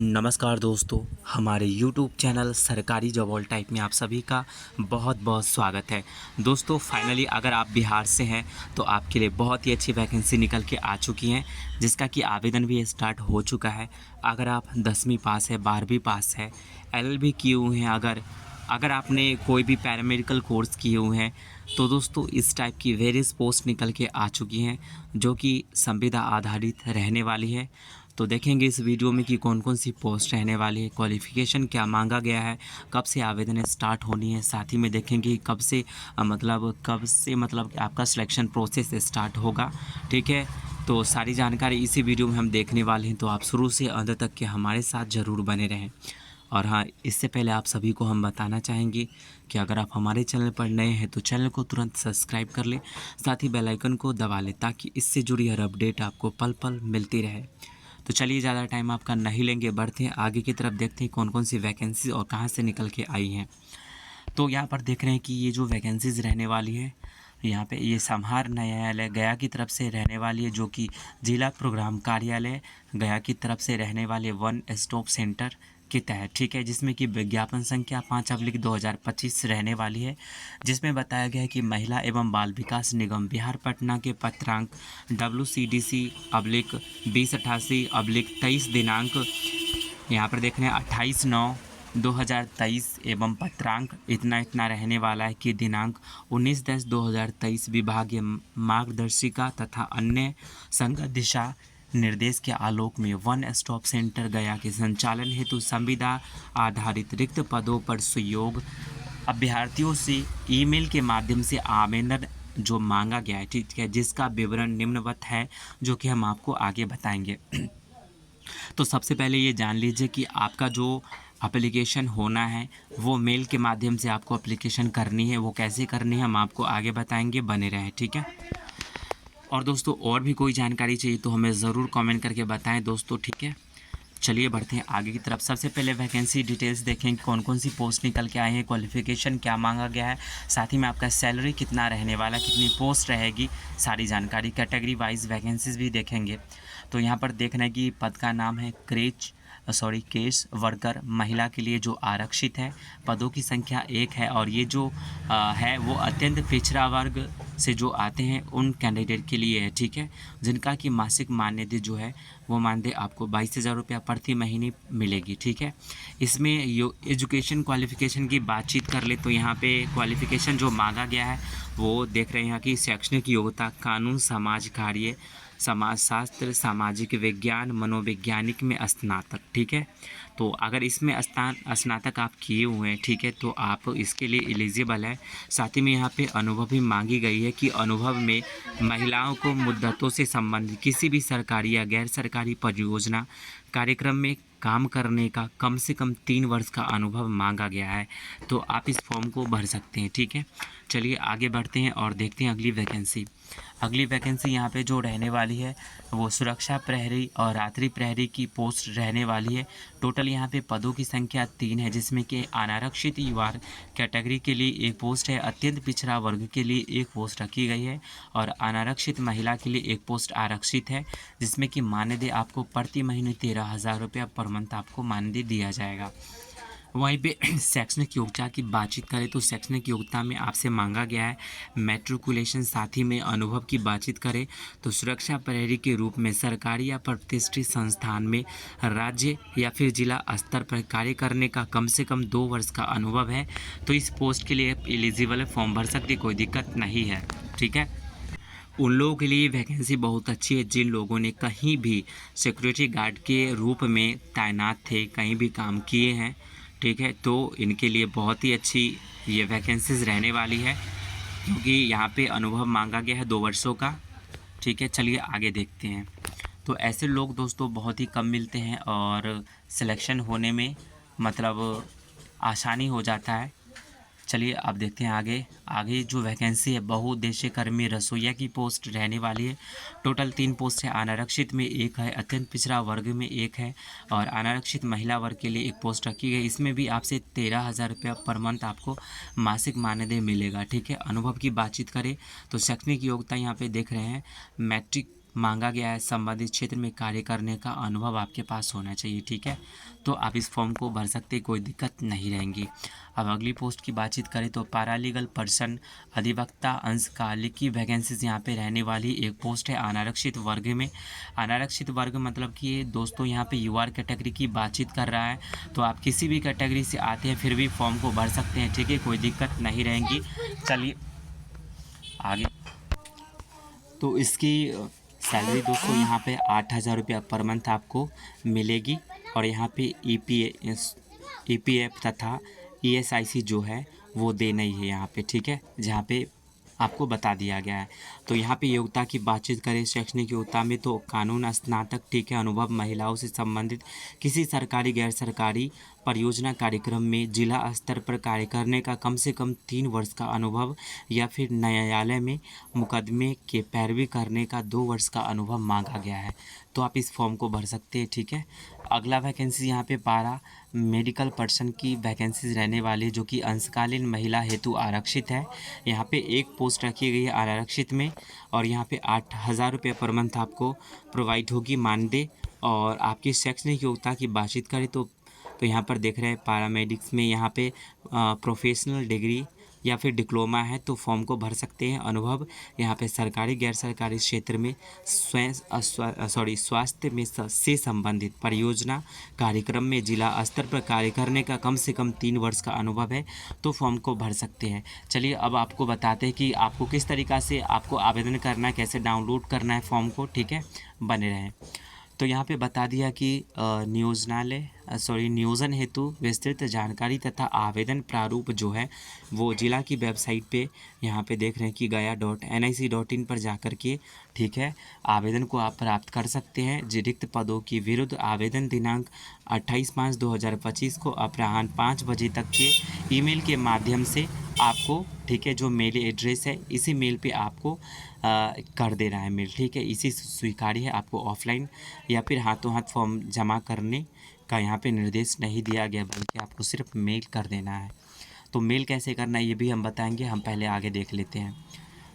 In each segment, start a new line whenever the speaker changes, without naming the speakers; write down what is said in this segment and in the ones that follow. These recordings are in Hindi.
नमस्कार दोस्तों, हमारे YouTube चैनल सरकारी जॉब ऑल टाइप में आप सभी का बहुत बहुत स्वागत है। दोस्तों फाइनली अगर आप बिहार से हैं तो आपके लिए बहुत ही अच्छी वैकेंसी निकल के आ चुकी हैं, जिसका कि आवेदन भी स्टार्ट हो चुका है। अगर आप 10वीं पास है, 12वीं पास है, LLB किए हुए हैं, अगर आपने कोई भी पैरामेडिकल कोर्स किए हुए हैं, तो दोस्तों इस टाइप की वेरियस पोस्ट निकल के आ चुकी हैं जो कि संविदा आधारित रहने वाली है। तो देखेंगे इस वीडियो में कि कौन कौन सी पोस्ट रहने वाली है, क्वालिफ़िकेशन क्या मांगा गया है, कब से आवेदन स्टार्ट होनी है, साथ ही में देखेंगे कब से आपका सिलेक्शन प्रोसेस स्टार्ट होगा। ठीक है, तो सारी जानकारी इसी वीडियो में हम देखने वाले हैं, तो आप शुरू से अंत तक के हमारे साथ ज़रूर बने रहें। और हाँ, इससे पहले आप सभी को हम बताना चाहेंगे कि अगर आप हमारे चैनल पर नए हैं तो चैनल को तुरंत सब्सक्राइब कर लें, साथ ही बेल आइकन को दबा लें ताकि इससे जुड़ी हर अपडेट आपको पल पल मिलती रहे। तो चलिए ज़्यादा टाइम आपका नहीं लेंगे, बढ़ते हैं आगे की तरफ, देखते हैं कौन कौन सी वैकेंसी और कहाँ से निकल के आई हैं। तो यहाँ पर देख रहे हैं कि ये जो वैकेंसीज़ रहने वाली है, यहाँ पे ये समाहार न्यायालय गया की तरफ से रहने वाली है, जो कि जिला प्रोग्राम कार्यालय गया की तरफ से रहने वाले वन स्टॉप सेंटर के तहत। ठीक है, जिसमें कि विज्ञापन संख्या 5/2025 रहने वाली है, जिसमें बताया गया है कि महिला एवं बाल विकास निगम बिहार पटना के पत्रांक WCDC/2088/23 दिनांक यहाँ पर देख रहे हैं 28/9/2023 एवं पत्रांक इतना इतना रहने वाला है कि दिनांक 19/10/2023 विभागीय मार्गदर्शिका तथा अन्य संगत दिशा निर्देश के आलोक में वन स्टॉप सेंटर गया के संचालन हेतु संविदा आधारित रिक्त पदों पर सुयोग अभ्यर्थियों से ईमेल के माध्यम से आवेदन जो मांगा गया है, ठीक है, जिसका विवरण निम्नवत है जो कि हम आपको आगे बताएंगे। तो सबसे पहले ये जान लीजिए कि आपका जो एप्लीकेशन होना है वो मेल के माध्यम से आपको एप्लीकेशन करनी है। वो कैसे करनी है हम आपको आगे बताएंगे, बने रहें। ठीक है, और दोस्तों और भी कोई जानकारी चाहिए तो हमें ज़रूर कमेंट करके बताएं दोस्तों। ठीक है, चलिए बढ़ते हैं आगे की तरफ। सबसे पहले वैकेंसी डिटेल्स देखें कि कौन कौन सी पोस्ट निकल के आए हैं, क्वालिफ़िकेशन क्या मांगा गया है, साथ ही में आपका सैलरी कितना रहने वाला, कितनी पोस्ट रहेगी, सारी जानकारी कैटेगरी वाइज वैकेंसीज भी देखेंगे। तो यहाँ पर देखना है कि पद का नाम है केस वर्कर, महिला के लिए जो आरक्षित है। पदों की संख्या 1 है और ये जो है वो अत्यंत पिछड़ा वर्ग से जो आते हैं उन कैंडिडेट के लिए है। ठीक है, जिनका कि मासिक मानदेय जो है वो मानदेय आपको 22,000 रुपया प्रति महीने मिलेगी। ठीक है, इसमें एजुकेशन क्वालिफ़िकेशन की बातचीत कर ले तो यहाँ पे क्वालिफ़िकेशन जो मांगा गया है वो देख रहे हैं यहाँ की शैक्षणिक योग्यता कानून, समाज कार्य, समाजशास्त्र, सामाजिक विज्ञान, मनोवैज्ञानिक में स्नातक। ठीक है, तो अगर इसमें स्नातक आप किए हुए हैं, ठीक है, तो आप इसके लिए एलिजिबल है। साथ ही में यहाँ पे अनुभव भी मांगी गई है कि अनुभव में महिलाओं को मुद्दतों से संबंधित किसी भी सरकारी या गैर सरकारी परियोजना कार्यक्रम में काम करने का कम से कम 3 वर्ष का अनुभव मांगा गया है। तो आप इस फॉर्म को भर सकते हैं। ठीक है, चलिए आगे बढ़ते हैं और देखते हैं अगली वैकेंसी यहाँ पे जो रहने वाली है वो सुरक्षा प्रहरी और रात्रि प्रहरी की पोस्ट रहने वाली है। टोटल यहाँ पे पदों की संख्या 3 है, जिसमें कि अनारक्षित युवा कैटेगरी के लिए एक पोस्ट है, अत्यंत पिछड़ा वर्ग के लिए एक पोस्ट रखी गई है और अनारक्षित महिला के लिए एक पोस्ट आरक्षित है, जिसमें कि मानदेय आपको प्रति महीने 13,000 रुपया पर मंथ आपको मानदेय दिया जाएगा। वहीं पे शैक्षणिक योग्यता की बातचीत करें तो शैक्षणिक योग्यता में आपसे मांगा गया है मैट्रिकुलेशन। साथ ही में अनुभव की बातचीत करें तो सुरक्षा प्रहरी के रूप में सरकारी या प्रतिष्ठित संस्थान में राज्य या फिर जिला स्तर पर कार्य करने का कम से कम 2 वर्ष का अनुभव है। तो इस पोस्ट के लिए एलिजिबल है, फॉर्म भर सकते, कोई दिक्कत नहीं है। ठीक है, उन लोगों के लिए वैकेंसी बहुत अच्छी है जिन लोगों ने कहीं भी सिक्योरिटी गार्ड के रूप में तैनात थे, कहीं भी काम किए हैं। ठीक है, तो इनके लिए बहुत ही अच्छी ये वैकेंसीज रहने वाली है, क्योंकि यहाँ पे अनुभव मांगा गया है 2 वर्षों का। ठीक है, चलिए आगे देखते हैं। तो ऐसे लोग दोस्तों बहुत ही कम मिलते हैं और सिलेक्शन होने में आसानी हो जाता है। चलिए अब देखते हैं आगे जो वैकेंसी है बहुउद्देशीय कर्मी रसोइया की पोस्ट रहने वाली है। टोटल 3 पोस्ट है, अनारक्षित में 1 है, अत्यंत पिछड़ा वर्ग में 1 है और अनारक्षित महिला वर्ग के लिए 1 पोस्ट रखी गई। इसमें भी आपसे 13,000 रुपया पर मंथ आपको मासिक मानदेय मिलेगा। ठीक है, अनुभव की बातचीत करें तो शैक्षणिक योग्यता यहाँ पे देख रहे हैं मैट्रिक मांगा गया है, संबंधित क्षेत्र में कार्य करने का अनुभव आपके पास होना चाहिए। ठीक है, तो आप इस फॉर्म को भर सकते, कोई दिक्कत नहीं रहेंगी। अब अगली पोस्ट की बातचीत करें तो पैरालीगल पर्सन अधिवक्ता अंशकालिक की वैकेंसीज यहाँ पे रहने वाली एक पोस्ट है अनारक्षित वर्ग में। अनारक्षित वर्ग मतलब कि दोस्तों यहाँ पे यूआर कैटेगरी की बातचीत कर रहा है, तो आप किसी भी कैटेगरी से आते हैं फिर भी फॉर्म को भर सकते हैं। ठीक है, कोई दिक्कत नहीं रहेंगी। चलिए आगे। तो इसकी सैलरी दोस्तों यहाँ पे 8,000 रुपया पर मंथ आपको मिलेगी। और यहाँ पे EPF तथा ESIC जो है वो देना ही है यहाँ पे। ठीक है, जहाँ पे आपको बता दिया गया है। तो यहाँ पे योग्यता की बातचीत करें, शैक्षणिक योग्यता में तो कानून स्नातक, ठीक है, अनुभव महिलाओं से संबंधित किसी सरकारी गैर सरकारी परियोजना कार्यक्रम में जिला स्तर पर कार्य करने का कम से कम 3 वर्ष का अनुभव या फिर न्यायालय में मुकदमे के पैरवी करने का 2 वर्ष का अनुभव मांगा गया है। तो आप इस फॉर्म को भर सकते हैं। ठीक है, अगला वैकेंसी यहाँ पे पारा मेडिकल पर्सन की वैकेंसीज रहने वाली, जो कि अंशकालीन महिला हेतु आरक्षित है। यहाँ पे एक पोस्ट रखी गई है आरक्षित में, और यहाँ पे 8,000 रुपये पर मंथ आपको प्रोवाइड होगी मानदेय। और आपकी शैक्षणिक योग्यता की बातचीत करें तो यहाँ पर देख रहे हैं पैरामेडिक्स में यहाँ पे प्रोफेशनल डिग्री या फिर डिप्लोमा है तो फॉर्म को भर सकते हैं। अनुभव यहाँ पे सरकारी गैर सरकारी क्षेत्र में स्वास्थ्य में से संबंधित परियोजना कार्यक्रम में जिला स्तर पर कार्य करने का कम से कम 3 वर्ष का अनुभव है, तो फॉर्म को भर सकते हैं। चलिए अब आपको बताते हैं कि आपको किस तरीक़ा से आपको आवेदन करना है, कैसे डाउनलोड करना है फॉर्म को। ठीक है, बने रहें। तो यहाँ पे बता दिया कि नियोजन हेतु विस्तृत जानकारी तथा आवेदन प्रारूप जो है वो जिला की वेबसाइट पे यहाँ पे देख रहे हैं कि gaya.nic.in पर जाकर के, ठीक है, आवेदन को आप प्राप्त कर सकते हैं। रिक्त पदों की विरुद्ध आवेदन दिनांक 28/5/2025 को अपराह्न 5 बजे तक के ईमेल के माध्यम से आपको, ठीक है, जो मेल एड्रेस है इसी मेल पे आपको कर देना है मेल। ठीक है, इसी स्वीकार्य है। आपको ऑफलाइन या फिर हाथों हाथ फॉर्म जमा करने का यहाँ पे निर्देश नहीं दिया गया, बल्कि आपको सिर्फ मेल कर देना है। तो मेल कैसे करना है ये भी हम बताएंगे, हम पहले आगे देख लेते हैं।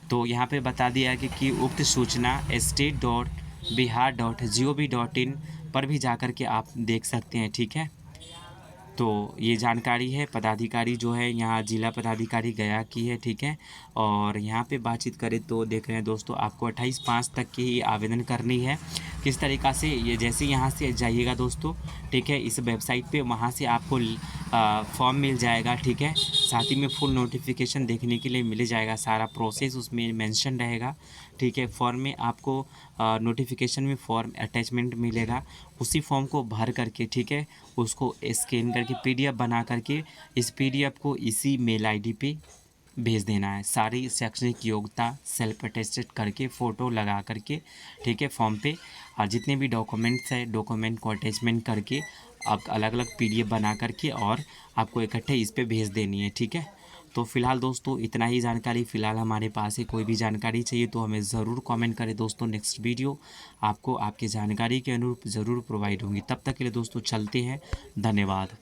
तो यहाँ पे बता दिया है कि उक्त सूचना state.bihar.gov.in पर भी जाकर के आप देख सकते हैं। ठीक है, तो ये जानकारी है, पदाधिकारी जो है यहाँ जिला पदाधिकारी गया की है। ठीक है, और यहाँ पे बातचीत करें तो देख रहे हैं दोस्तों आपको 28/5 तक की ही आवेदन करनी है। किस तरीक़ा से, ये जैसे यहाँ से जाइएगा दोस्तों, ठीक है, इस वेबसाइट पे वहाँ से आपको फॉर्म मिल जाएगा। ठीक है, साथ ही में फुल नोटिफिकेशन देखने के लिए मिल जाएगा, सारा प्रोसेस उसमें मेंशन रहेगा। ठीक है, फॉर्म में आपको नोटिफिकेशन में फॉर्म अटैचमेंट मिलेगा, उसी फॉर्म को भर करके, ठीक है, उसको स्कैन करके PDF बना करके इस PDF को इसी मेल ID पे भेज देना है। सारी शैक्षणिक योग्यता सेल्फ अटेस्टेड करके फ़ोटो लगा करके, ठीक है, फॉर्म पे, और जितने भी डॉक्यूमेंट्स है डॉक्यूमेंट को अटैचमेंट करके आप अलग अलग PDF बना करके और आपको इकट्ठे इस पे भेज देनी है। ठीक है, तो फिलहाल दोस्तों इतना ही जानकारी फ़िलहाल हमारे पास है। कोई भी जानकारी चाहिए तो हमें ज़रूर कमेंट करें दोस्तों। नेक्स्ट वीडियो आपको आपकी जानकारी के अनुरूप ज़रूर प्रोवाइड होंगी। तब तक के लिए दोस्तों चलते हैं, धन्यवाद।